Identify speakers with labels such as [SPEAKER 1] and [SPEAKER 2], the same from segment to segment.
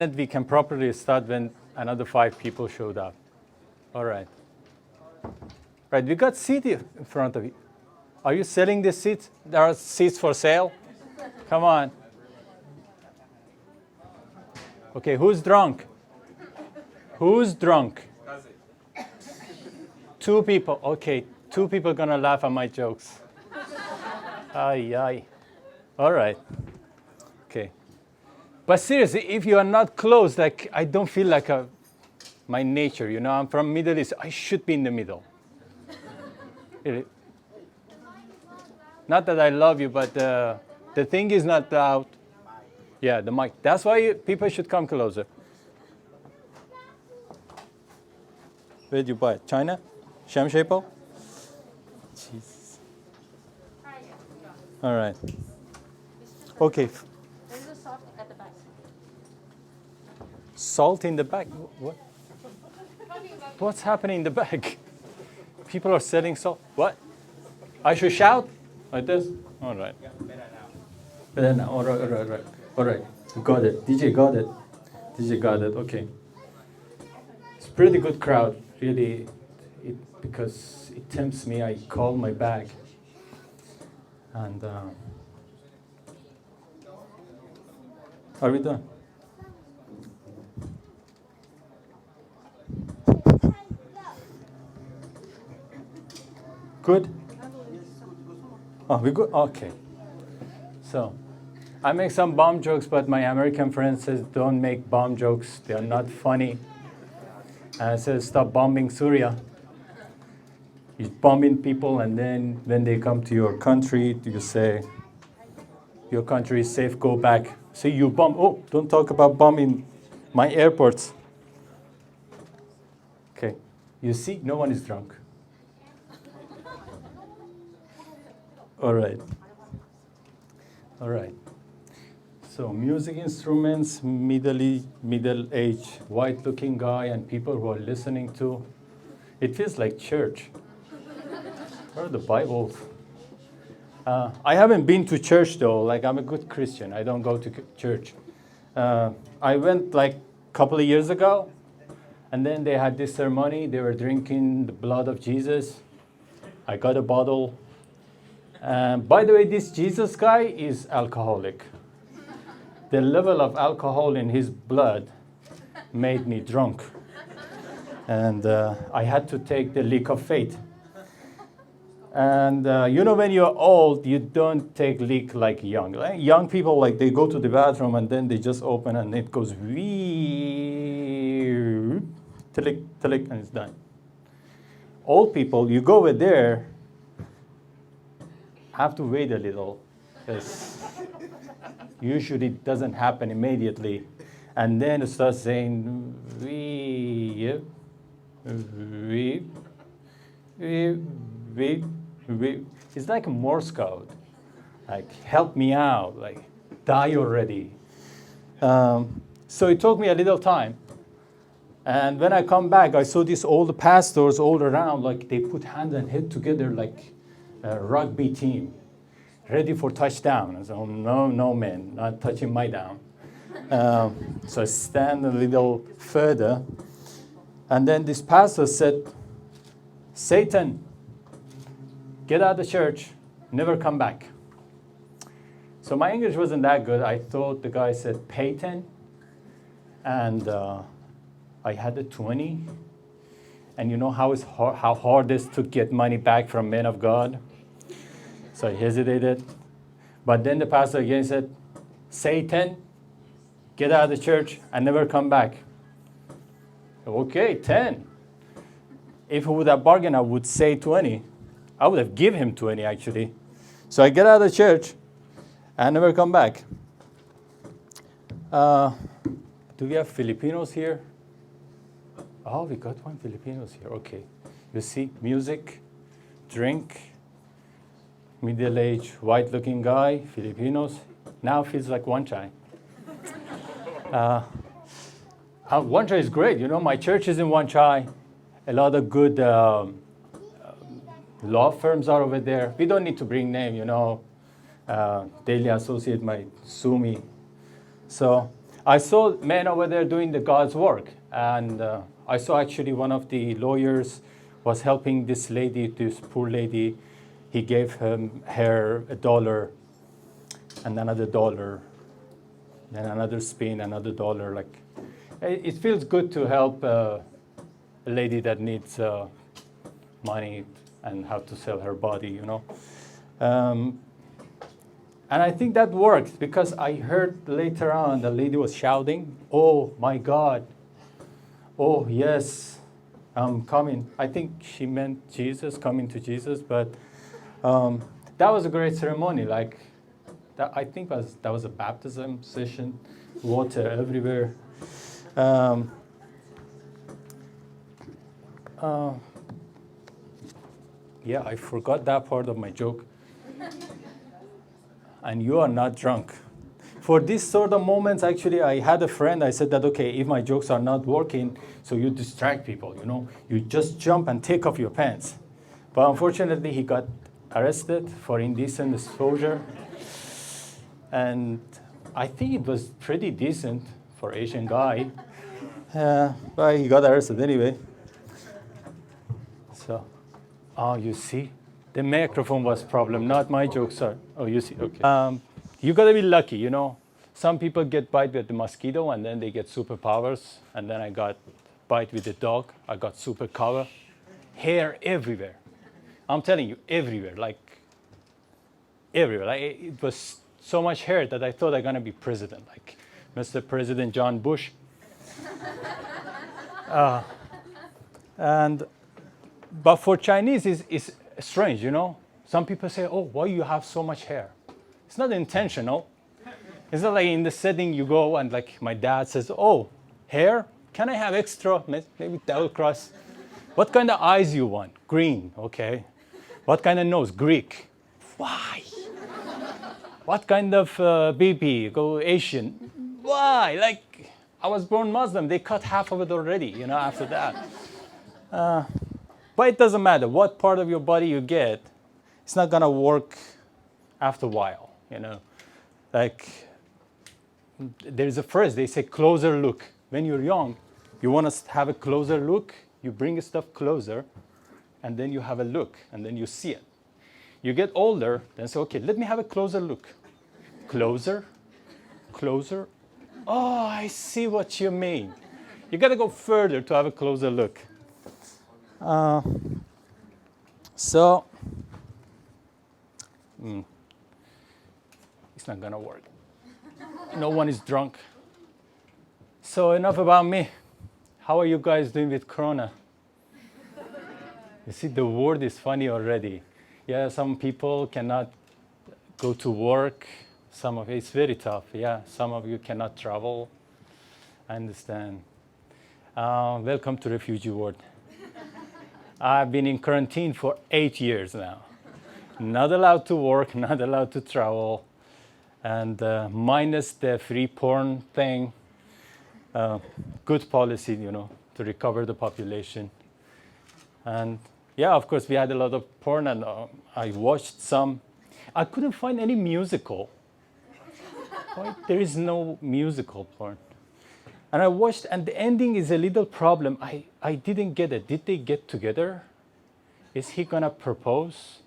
[SPEAKER 1] And we can properly start when another 5 people showed up. All right. Right, we got seat in front of you. Are you selling the seats? There are seats for sale? Come on. Okay, who's drunk? Who's drunk? 2 people. Okay, 2 people gonna laugh at my jokes. Ay, ay. All right. Okay. But seriously, if you are not close, like I don't feel like my nature, you know, I'm from Middle East. I should be in the middle. Really. Not that I love you, but the thing is not loud. Yeah, the mic. That's why people should come closer. Where did you buy it? China? Shamshapo? Jesus. All right. Okay.
[SPEAKER 2] There's a salt at the back.
[SPEAKER 1] Salt in the bag? What? What's happening in the bag? People are selling salt. What? I should shout like this? All right. Better now. All right, all right, all right. All right. Got it. DJ got it. DJ got it. Okay. It's a pretty good crowd, really. Because it tempts me. I call my bag. And are we done? Good? Oh, we good? Okay. So, I make some bomb jokes, but my American friend says don't make bomb jokes. They are not funny. And I said stop bombing Syria. You're bombing people, and then when they come to your country, you say, your country is safe, go back. See, you bomb. Oh, don't talk about bombing my airports. Okay. You see, no one is drunk. All right. All right. So music instruments, middle-aged, white-looking guy, and people who are listening to. It feels like church. Or the Bible. I haven't been to church though. Like I'm a good Christian. I don't go to church. I went like a couple of years ago, and then they had this ceremony. They were drinking the blood of Jesus. I got a bottle. By the way, this Jesus guy is alcoholic. The level of alcohol in his blood made me drunk. And I had to take the leap of faith. And you know, when you're old, you don't take leak like young. Like young people, like they go to the bathroom and then they just open and it goes wee, tilik, tilik, and it's done. Old people, you go over there, have to wait a little, because usually it doesn't happen immediately. And then it starts saying wee, wee, wee, wee. It's like a Morse code, like help me out, like die already. So it took me a little time. And when I come back, I saw these old pastors all around, like they put hand and head together like a rugby team, ready for touchdown. I said, oh, no, man, not touching my down. So I stand a little further. And then this pastor said, Satan, get out of the church, never come back. So my English wasn't that good. I thought the guy said Peyton, and I had a 20. And you know how hard it is to get money back from men of God? So I hesitated. But then the pastor again said, Satan, get out of the church and never come back. Okay, 10. If he would have bargained, I would say 20. I would have given him 20, actually. So I get out of the church and never come back. Do we have Filipinos here? Oh, we got one Filipinos here. Okay. You see, music, drink, middle-aged, white-looking guy, Filipinos. Now feels like one chai. One chai is great. You know, my church is in one chai. A lot of good law firms are over there. We don't need to bring name, you know. Daily Associate might sue me. So I saw men over there doing the God's work. And I saw actually one of the lawyers was helping this lady, this poor lady. He gave her $1 and another $1, then another spin, another $1. Like, it feels good to help a lady that needs money and how to sell her body, you know. And I think that worked because I heard later on the lady was shouting, "Oh my God, oh yes, I'm coming." I think she meant Jesus, coming to Jesus, but that was a great ceremony. Like, that, I think that was a baptism session, water everywhere. Yeah, I forgot that part of my joke. And you are not drunk. For these sort of moments, actually, I had a friend, I said that, okay, if my jokes are not working, so you distract people, you know, you just jump and take off your pants. But unfortunately, he got arrested for indecent exposure. And I think it was pretty decent for Asian guy. But he got arrested anyway. So, oh, you see? The microphone was problem, not my joke, sir. Oh, you see, okay. You gotta be lucky, you know. Some people get bite with the mosquito and then they get superpowers. And then I got bite with the dog. I got superpower. Hair everywhere. I'm telling you, everywhere, like everywhere. Like, it was so much hair that I thought I'm gonna be president, like Mr. President John Bush. But for Chinese, it's strange, you know. Some people say, "Oh, why you have so much hair?" It's not intentional. It's not like in the setting you go and like my dad says, "Oh, hair? Can I have extra? Maybe double cross." What kind of eyes you want? Green, okay. What kind of nose? Greek. Why? What kind of BB? Go Asian. Why? Like, I was born Muslim. They cut half of it already, you know, after that. But it doesn't matter what part of your body you get. It's not gonna work after a while, you know. Like, there's a phrase, they say closer look. When you're young, you want to have a closer look, you bring stuff closer, and then you have a look, and then you see it. You get older, then say, okay, let me have a closer look. Closer, closer. Oh, I see what you mean. You got to go further to have a closer look. So, it's not going to work. No one is drunk. So enough about me. How are you guys doing with Corona? You see, the word is funny already. Yeah, some people cannot go to work. Some of it's very tough. Yeah, some of you cannot travel. I understand. Welcome to refugee world. I've been in quarantine for 8 years now. Not allowed to work, not allowed to travel, and minus the free porn thing. Good policy, you know, to recover the population. And yeah, of course, we had a lot of porn, and I watched some. I couldn't find any musical. Why? There is no musical porn. And I watched, and the ending is a little problem. I didn't get it. Did they get together? Is he gonna propose?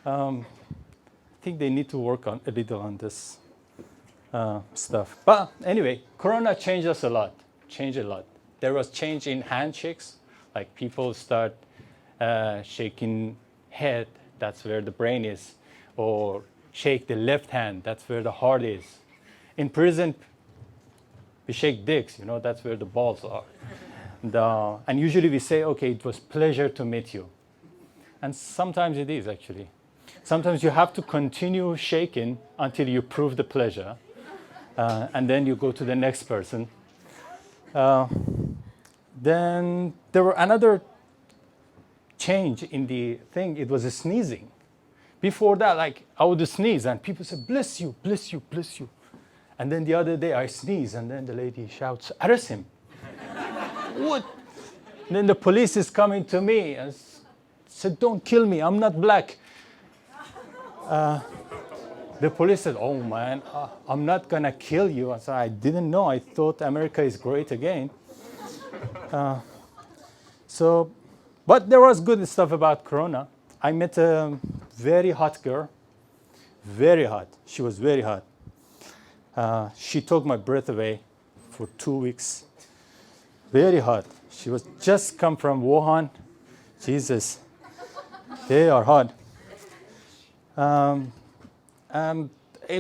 [SPEAKER 1] I think they need to work on a little on this stuff. But anyway, Corona changed us a lot. Changed a lot. There was change in handshakes, like people start shaking head. That's where the brain is, or shake the left hand. That's where the heart is. In prison, we shake dicks. You know, that's where the balls are. And usually we say, okay, it was pleasure to meet you. And sometimes it is actually. Sometimes you have to continue shaking until you prove the pleasure. And then you go to the next person. Then there were another change in the thing. It was a sneezing. Before that, like, I would sneeze and people said, bless you, bless you, bless you. And then the other day I sneeze and then the lady shouts, arrest him. What? And then the police is coming to me and said, don't kill me, I'm not black. The police said, "Oh man, I'm not gonna kill you." I said, "I didn't know. I thought America is great again." So, but there was good stuff about Corona. I met a very hot girl, very hot. She was very hot. She took my breath away for 2 weeks. Very hot. She was just come from Wuhan. Jesus, they are hot.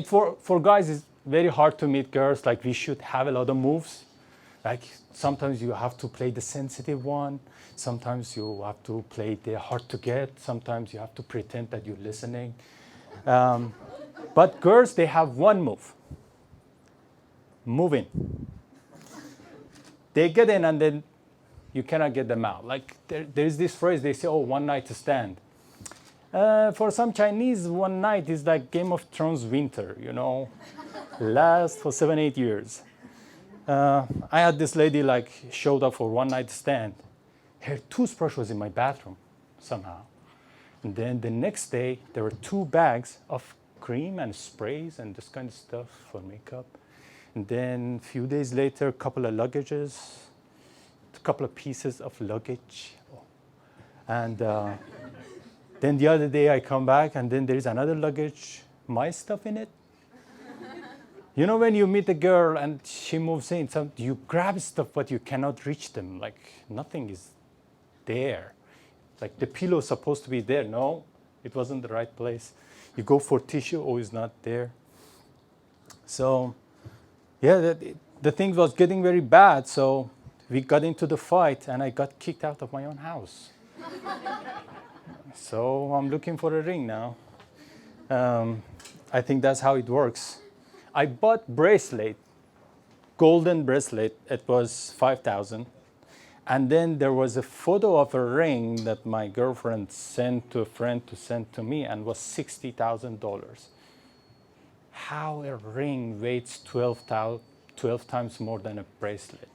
[SPEAKER 1] For guys, it's very hard to meet girls. Like we should have a lot of moves. Like sometimes you have to play the sensitive one. Sometimes you have to play the hard to get. Sometimes you have to pretend that you're listening. But girls, they have one move. Moving. They get in and then you cannot get them out. Like there's this phrase, they say, "Oh, one night stand." For some Chinese, one night is like Game of Thrones winter, lasts for 7-8 years. I had this lady like showed up for one night stand. Her toothbrush was in my bathroom somehow. And then the next day, there were 2 bags of cream and sprays and this kind of stuff for makeup. And then a few days later, a couple of luggages, a couple of pieces of luggage. And then the other day I come back and then there is another luggage, my stuff in it. When you meet a girl and she moves in, you grab stuff but you cannot reach them. Like nothing is there. Like the pillow is supposed to be there. No, it wasn't the right place. You go for tissue, oh, it's not there. So, yeah, the thing was getting very bad. So we got into the fight and I got kicked out of my own house. So I'm looking for a ring now. I think that's how it works. I bought bracelet, golden bracelet. It was $5,000. And then there was a photo of a ring that my girlfriend sent to a friend to send to me and was $60,000. How a ring weighs 12 times more than a bracelet?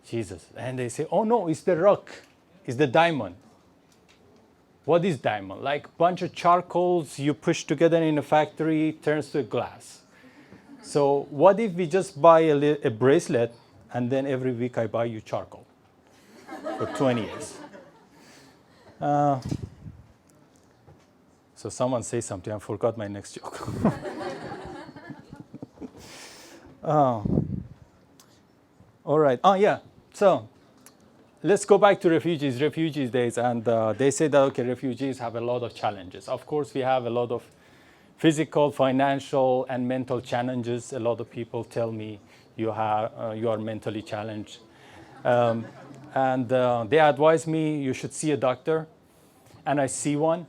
[SPEAKER 1] Jesus. And they say, "Oh no, it's the rock, it's the diamond." What is diamond? Like a bunch of charcoals you push together in a factory, turns to a glass. So what if we just buy a bracelet and then every week I buy you charcoal for 20 years? So someone say something, I forgot my next joke. All right, yeah, so let's go back to refugees days, and they say that, okay, refugees have a lot of challenges. Of course, we have a lot of physical, financial, and mental challenges. A lot of people tell me you are mentally challenged. And they advise me you should see a doctor, and I see one.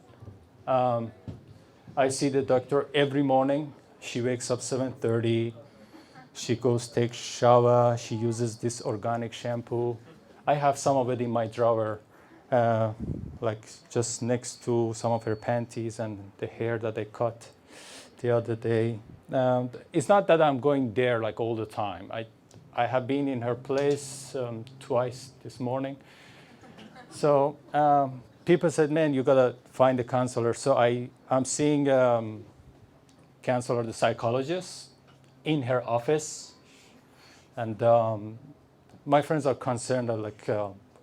[SPEAKER 1] I see the doctor every morning. She wakes up 7:30. She goes take shower. She uses this organic shampoo. I have some of it in my drawer, like just next to some of her panties and the hair that I cut the other day. It's not that I'm going there like all the time. I have been in her place twice this morning. So people said, "Man, you gotta find a counselor." So I'm seeing counselor, the psychologist, in her office, and my friends are concerned like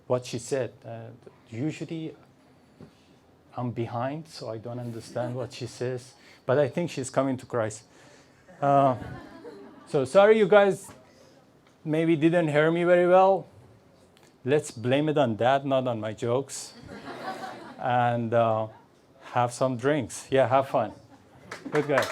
[SPEAKER 1] what she said. Usually I'm behind, so I don't understand what she says, but I think she's coming to Christ. So sorry you guys maybe didn't hear me very well. Let's blame it on that, not on my jokes. And have some drinks. Yeah, have fun. Good guys.